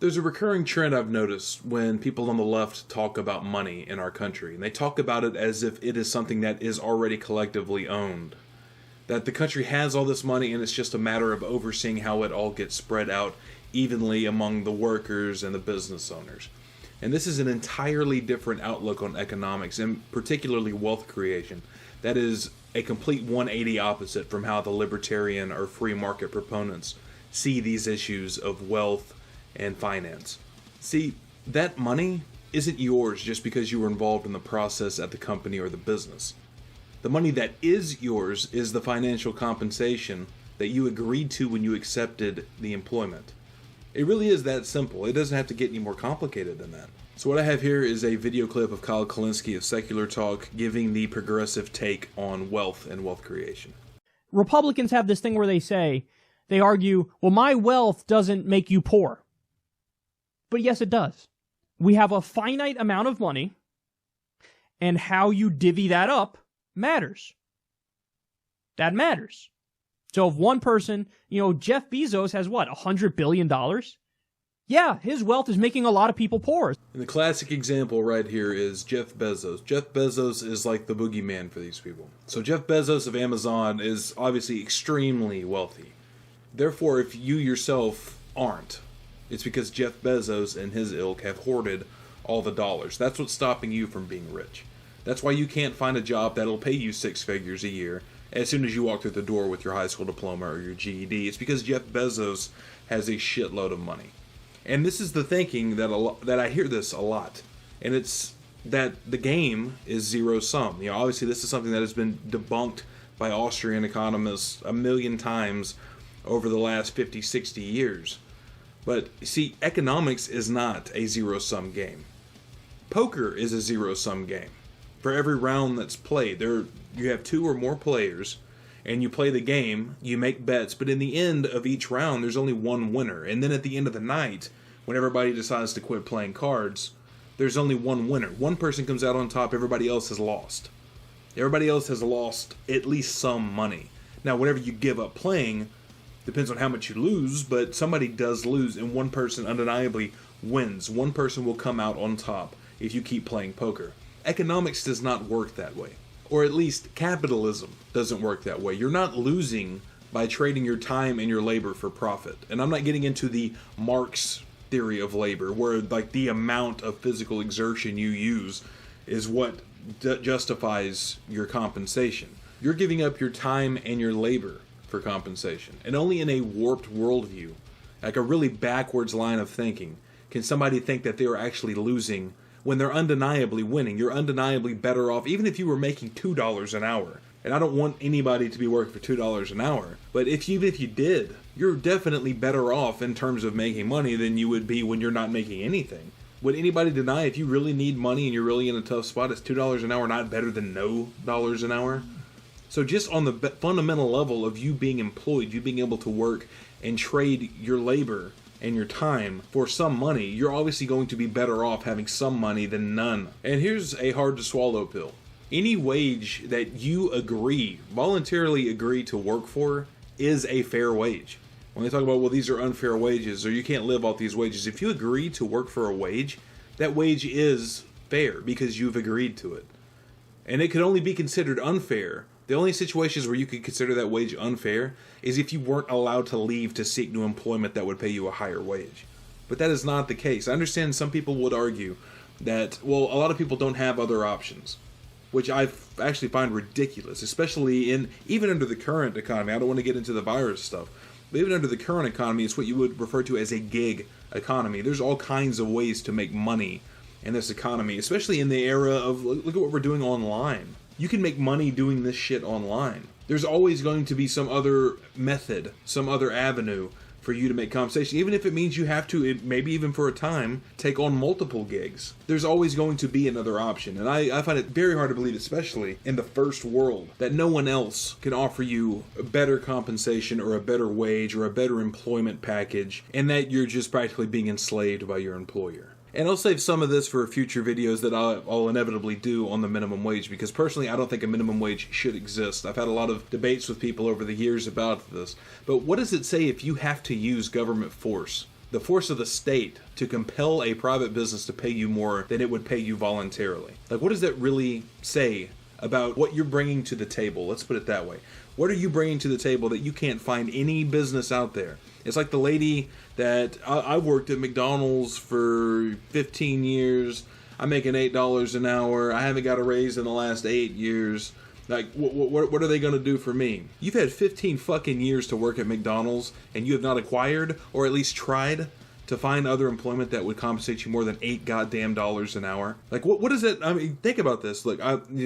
There's a recurring trend I've noticed when people on the left talk about money in our country, and they talk about it as if it is something that is already collectively owned. That the country has all this money and it's just a matter of overseeing how it all gets spread out evenly among the workers and the business owners. And this is an entirely different outlook on economics, and particularly wealth creation. That is a complete 180 opposite from how the libertarian or free market proponents see these issues of wealth and finance. See, that money isn't yours just because you were involved in the process at the company or the business. The money that is yours is the financial compensation that you agreed to when you accepted the employment. It really is that simple. It doesn't have to get any more complicated than that. So what I have here is a video clip of Kulinski of Secular Talk giving the progressive take on wealth and wealth creation. Republicans have this thing where they argue, well, my wealth doesn't make you poor. But yes, it does. We have a finite amount of money, and how you divvy that up matters. That matters. So if one person, Jeff Bezos has what, $100 billion? Yeah, his wealth is making a lot of people poor. And the classic example right here is Jeff Bezos. Jeff Bezos is like the boogeyman for these people. So Jeff Bezos of Amazon is obviously extremely wealthy. Therefore, if you yourself aren't, it's because Jeff Bezos and his ilk have hoarded all the dollars. That's what's stopping you from being rich. That's why you can't find a job that'll pay you 6 figures a year as soon as you walk through the door with your high school diploma or your GED. It's because Jeff Bezos has a shitload of money. And this is the thinking that I hear this a lot. And it's that the game is zero sum. Obviously this is something that has been debunked by Austrian economists a million times over the last 50, 60 years. But see, economics is not a zero-sum game. Poker is a zero-sum game. For every round that's played, you have 2 or more players, and you play the game, you make bets, but in the end of each round, there's only one winner. And then at the end of the night, when everybody decides to quit playing cards, there's only one winner. One person comes out on top, everybody else has lost. Everybody else has lost at least some money. Now, whenever you give up playing, depends on how much you lose, but somebody does lose, and one person undeniably wins. One person will come out on top if you keep playing poker. Economics does not work that way. Or at least capitalism doesn't work that way. You're not losing by trading your time and your labor for profit. And I'm not getting into the Marx theory of labor, where like the amount of physical exertion you use is what justifies your compensation. You're giving up your time and your labor for compensation. And only in a warped worldview, like a really backwards line of thinking, can somebody think that they are actually losing when they're undeniably winning. You're undeniably better off, even if you were making $2 an hour. And I don't want anybody to be working for $2 an hour, but even if you did, you're definitely better off in terms of making money than you would be when you're not making anything. Would anybody deny if you really need money and you're really in a tough spot, is $2 an hour not better than no dollars an hour? So just on the fundamental level of you being employed, you being able to work and trade your labor and your time for some money, you're obviously going to be better off having some money than none. And here's a hard to swallow pill. Any wage that you voluntarily agree to work for is a fair wage. When they talk about, well, these are unfair wages or you can't live off these wages, if you agree to work for a wage, that wage is fair because you've agreed to it. And it could only be considered unfair. The only situations where you could consider that wage unfair is if you weren't allowed to leave to seek new employment that would pay you a higher wage. But that is not the case. I understand some people would argue that, well, a lot of people don't have other options, which I actually find ridiculous, especially even under the current economy. I don't want to get into the virus stuff, but even under the current economy, it's what you would refer to as a gig economy. There's all kinds of ways to make money in this economy, especially in the era of, look at what we're doing online. You can make money doing this shit online. There's always going to be some other method, some other avenue for you to make compensation, even if it means you have to, maybe even for a time, take on multiple gigs. There's always going to be another option, and I find it very hard to believe, especially in the first world, that no one else can offer you a better compensation or a better wage or a better employment package, and that you're just practically being enslaved by your employer. And I'll save some of this for future videos that I'll inevitably do on the minimum wage, because personally I don't think a minimum wage should exist. I've had a lot of debates with people over the years about this. But what does it say if you have to use government force the force of the state to compel a private business to pay you more than it would pay you voluntarily. Like, what does that really say about what you're bringing to the table? Let's put it that way. What are you bringing to the table that you can't find any business out there? It's like the lady that I worked at McDonald's for 15 years. I'm making $8 an hour. I haven't got a raise in the last 8 years. Like, what are they going to do for me? You've had 15 fucking years to work at McDonald's, and you have not acquired, or at least tried, to find other employment that would compensate you more than $8 goddamn an hour. Like, what is it? I mean, think about this. Look,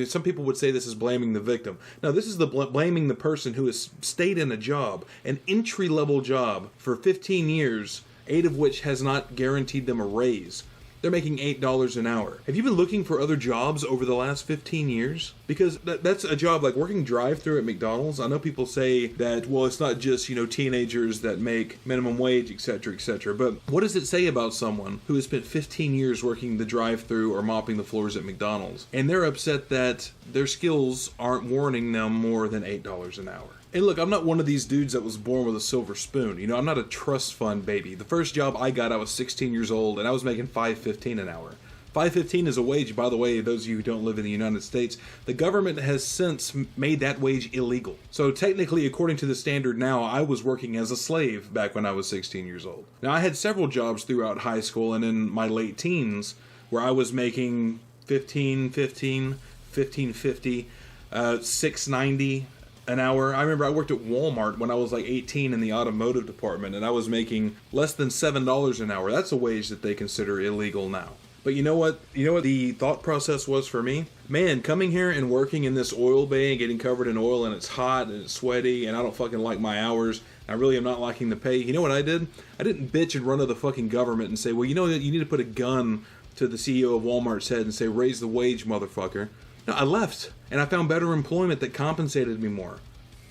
some people would say this is blaming the victim. No, this is blaming the person who has stayed in a job, an entry-level job, for 15 years, 8 of which has not guaranteed them a raise. They're making $8 an hour. Have you been looking for other jobs over the last 15 years? Because that's a job like working drive-thru at McDonald's. I know people say that, well, it's not just, teenagers that make minimum wage, etc., etc. But what does it say about someone who has spent 15 years working the drive-thru or mopping the floors at McDonald's, and they're upset that their skills aren't warranting them more than $8 an hour? And look, I'm not one of these dudes that was born with a silver spoon. I'm not a trust fund baby. The first job I got, I was 16 years old, and I was making $5.15 an hour. $5.15 is a wage, by the way, those of you who don't live in the United States. The government has since made that wage illegal. So technically, according to the standard now, I was working as a slave back when I was 16 years old. Now, I had several jobs throughout high school and in my late teens where I was making $15.50, $6.90 an hour. I remember I worked at Walmart when I was like 18 in the automotive department, and I was making less than $7 an hour. That's a wage that they consider illegal now. But you know what? The thought process was for me? Man, coming here and working in this oil bay and getting covered in oil, and it's hot and it's sweaty, and I don't fucking like my hours. I really am not liking the pay. You know what I did? I didn't bitch and run to the fucking government and say, well, you need to put a gun to the CEO of Walmart's head and say, raise the wage, motherfucker. No, I left, and I found better employment that compensated me more.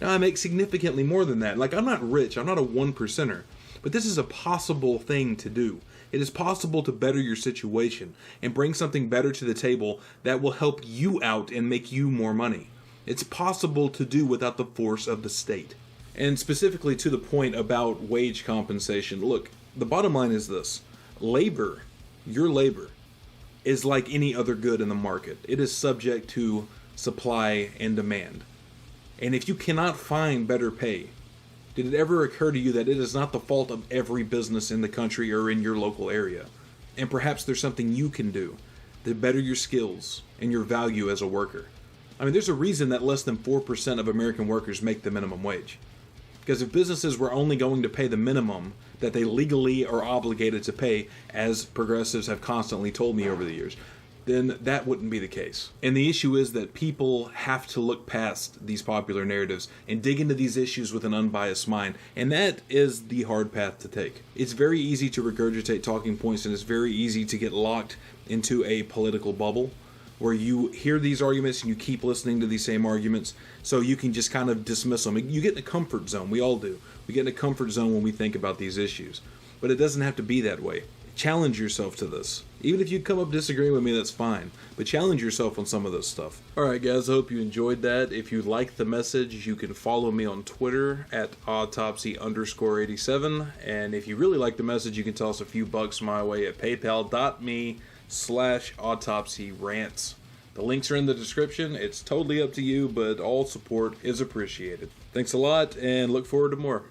Now, I make significantly more than that. Like, I'm not rich. I'm not a 1%er. But this is a possible thing to do. It is possible to better your situation and bring something better to the table that will help you out and make you more money. It's possible to do without the force of the state. And specifically to the point about wage compensation, look, the bottom line is this. Labor, your labor, is like any other good in the market. It is subject to supply and demand. And if you cannot find better pay, did it ever occur to you that it is not the fault of every business in the country or in your local area? And perhaps there's something you can do to better your skills and your value as a worker. I mean, there's a reason that less than 4% of American workers make the minimum wage. Because if businesses were only going to pay the minimum that they legally are obligated to pay, as progressives have constantly told me over the years, then that wouldn't be the case. And the issue is that people have to look past these popular narratives and dig into these issues with an unbiased mind. And that is the hard path to take. It's very easy to regurgitate talking points, and it's very easy to get locked into a political bubble where you hear these arguments and you keep listening to these same arguments, so you can just kind of dismiss them. You get in a comfort zone. We all do. We get in a comfort zone when we think about these issues. But it doesn't have to be that way. Challenge yourself to this. Even if you come up disagreeing with me, that's fine. But challenge yourself on some of this stuff. Alright guys, I hope you enjoyed that. If you like the message, you can follow me on Twitter at autopsy_87. And if you really like the message, you can toss a few bucks my way at paypal.me/autopsyrants. The links are in the description. It's totally up to you, but all support is appreciated. Thanks a lot, and look forward to more.